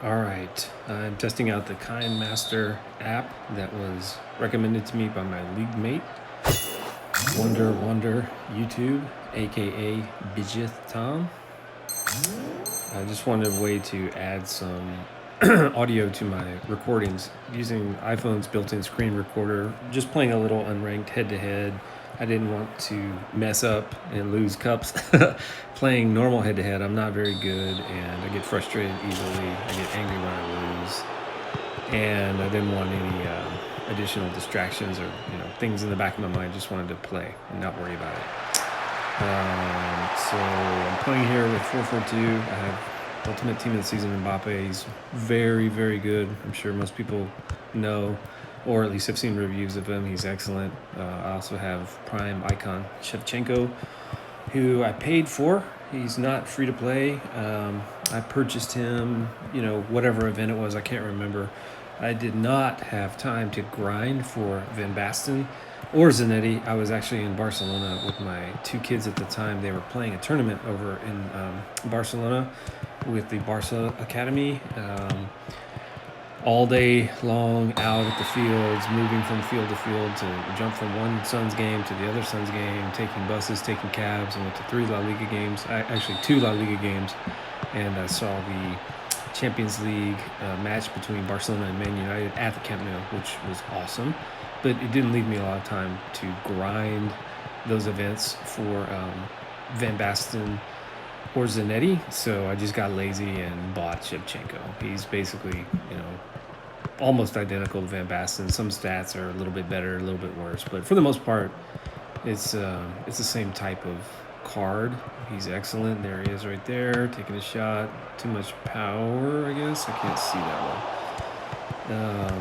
All right, I'm testing out the KineMaster app that was recommended to me by my league mate, Wonder YouTube, aka Bijith Tom. I just wanted a way to add some audio to my recordings using iPhone's built-in screen recorder, just playing a little unranked head-to-head. I didn't want to mess up and lose cups. Playing normal head-to-head, I'm not very good, and I get frustrated easily. I get angry when I lose, and I didn't want any additional distractions or things in the back of my mind. Just wanted to play and not worry about it. So I'm playing here with 442. I have Ultimate Team of the Season Mbappe. He's very, very good. I'm sure most people know, or at least have seen reviews of him. He's excellent. I also have Prime Icon Shevchenko, who I paid for. He's not free to play. I purchased him, whatever event it was, I can't remember. I did not have time to grind for Van Basten or Zanetti. I was actually in Barcelona with my two kids at the time. They were playing a tournament over in Barcelona with the Barca Academy. All day long out at the fields, moving from field to field to jump from one son's game to the other son's game, taking buses, taking cabs, and went to 3 La Liga games, actually 2 La Liga games, and I saw the Champions League match between Barcelona and Man United at the Camp Nou, which was awesome, but it didn't leave me a lot of time to grind those events for Van Basten or Zanetti, so I just got lazy and bought Shevchenko. He's basically, almost identical to Van Basten. Some stats are a little bit better, a little bit worse, but for the most part, it's the same type of card. He's excellent. There he is right there, taking a shot. Too much power, I guess. I can't see that well.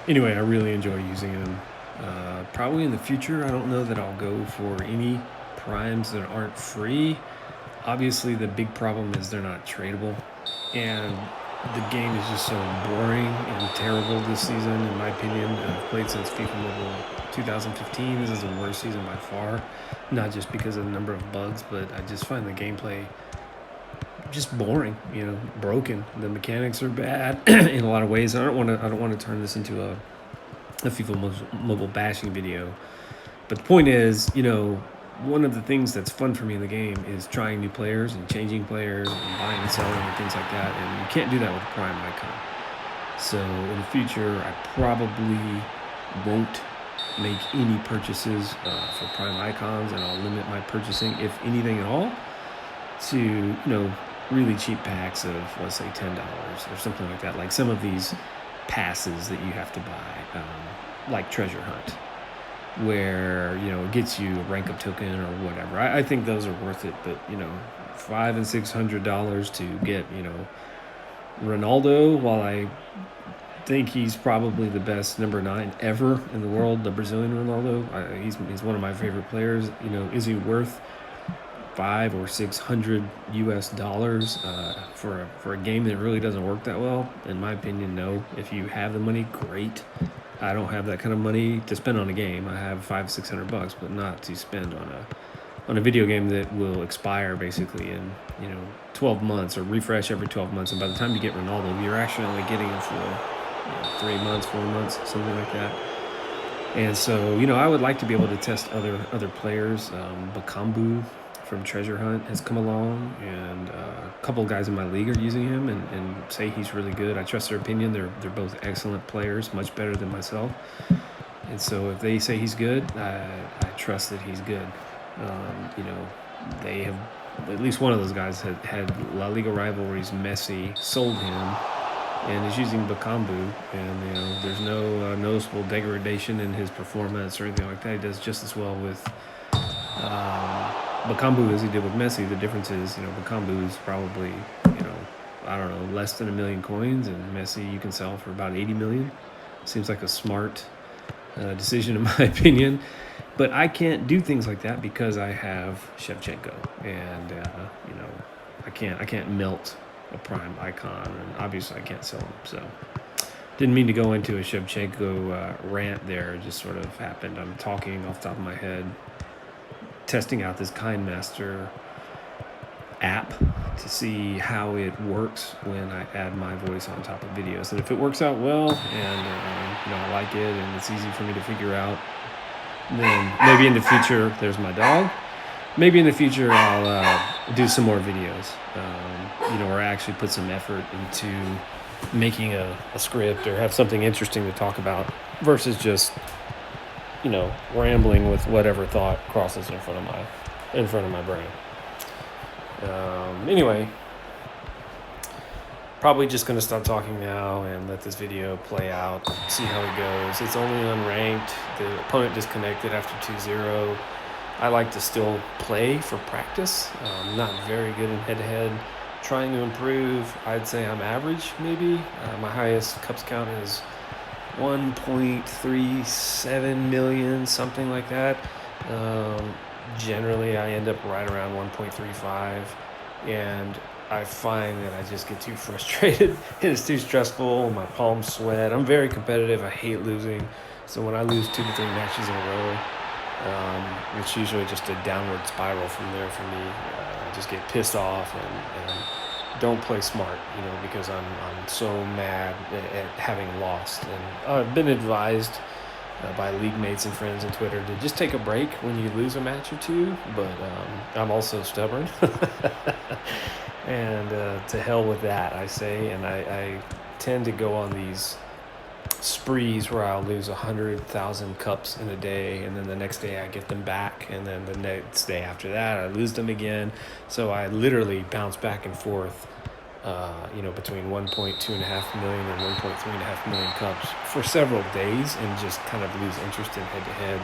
Anyway, I really enjoy using him. Probably in the future, I don't know that I'll go for any primes that aren't free. Obviously, the big problem is they're not tradable, and the game is just so boring and terrible this season, in my opinion. I've played since FIFA Mobile 2015. This is the worst season by far, not just because of the number of bugs, but I just find the gameplay just boring, broken. The mechanics are bad in a lot of ways. I don't want to turn this into a FIFA Mobile bashing video, but the point is, one of the things that's fun for me in the game is trying new players and changing players and buying and selling and things like that, and you can't do that with a Prime Icon. So in the future, I probably won't make any purchases for Prime Icons, and I'll limit my purchasing, if anything at all, to really cheap packs of, let's say, $10 or something like that, like some of these passes that you have to buy, like Treasure Hunt, where it gets you a rank up token or whatever. I think those are worth it, but $500 and $600 to get Ronaldo, while I think he's probably the best number 9 ever in the world, the Brazilian Ronaldo. He's one of my favorite players. Is he worth $500 or $600 for a game that really doesn't work that well? In my opinion, no. If you have the money, great. I don't have that kind of money to spend on a game. I have $500-600, but not to spend on a video game that will expire basically in 12 months or refresh every 12 months. And by the time you get Ronaldo, you're actually only getting him for 3 months, 4 months, something like that. And so I would like to be able to test other players. Bakambu from Treasure Hunt has come along, and a couple of guys in my league are using him and say he's really good. I trust their opinion. They're both excellent players, much better than myself. And so if they say he's good, I trust that he's good. They have, at least one of those guys had La Liga rivalries. Messi sold him and is using Bakambu, and there's no noticeable degradation in his performance or anything like that. He does just as well with Bakambu as he did with Messi. The difference is, Bakambu is probably, I don't know, less than 1 million coins, and Messi you can sell for about 80 million. Seems like a smart decision in my opinion, but I can't do things like that because I have Shevchenko, and I can't melt a Prime Icon, and obviously I can't sell him. So didn't mean to go into a Shevchenko rant there. It just sort of happened. I'm talking off the top of my head, testing out this KineMaster app to see how it works when I add my voice on top of videos. And if it works out well and I like it and it's easy for me to figure out, then maybe in the future, there's my dog. Maybe in the future I'll do some more videos, or actually put some effort into making a script or have something interesting to talk about versus just, rambling with whatever thought crosses in front of my brain. Anyway, probably just going to stop talking now and let this video play out, see how it goes. It's only unranked. The opponent disconnected after 2-0. I like to still play for practice. I'm not very good in head-to-head. Trying to improve. I'd say I'm average, maybe. My highest Cups count is 1.37 million, something like that. Generally, I end up right around 1.35, and I find that I just get too frustrated. It's too stressful. My palms sweat. I'm very competitive. I hate losing. So when I lose 2 to 3 matches in a row, it's usually just a downward spiral from there for me. I just get pissed off and don't play smart, because I'm so mad at having lost. And I've been advised by league mates and friends on Twitter to just take a break when you lose a match or two, but I'm also stubborn. And to hell with that, I say. And I tend to go on these sprees where I'll lose 100,000 cups in a day, and then the next day I get them back, and then the next day after that I lose them again. So I literally bounce back and forth, between 1.25 million and 1.35 million cups for several days, and just kind of lose interest in head-to-head.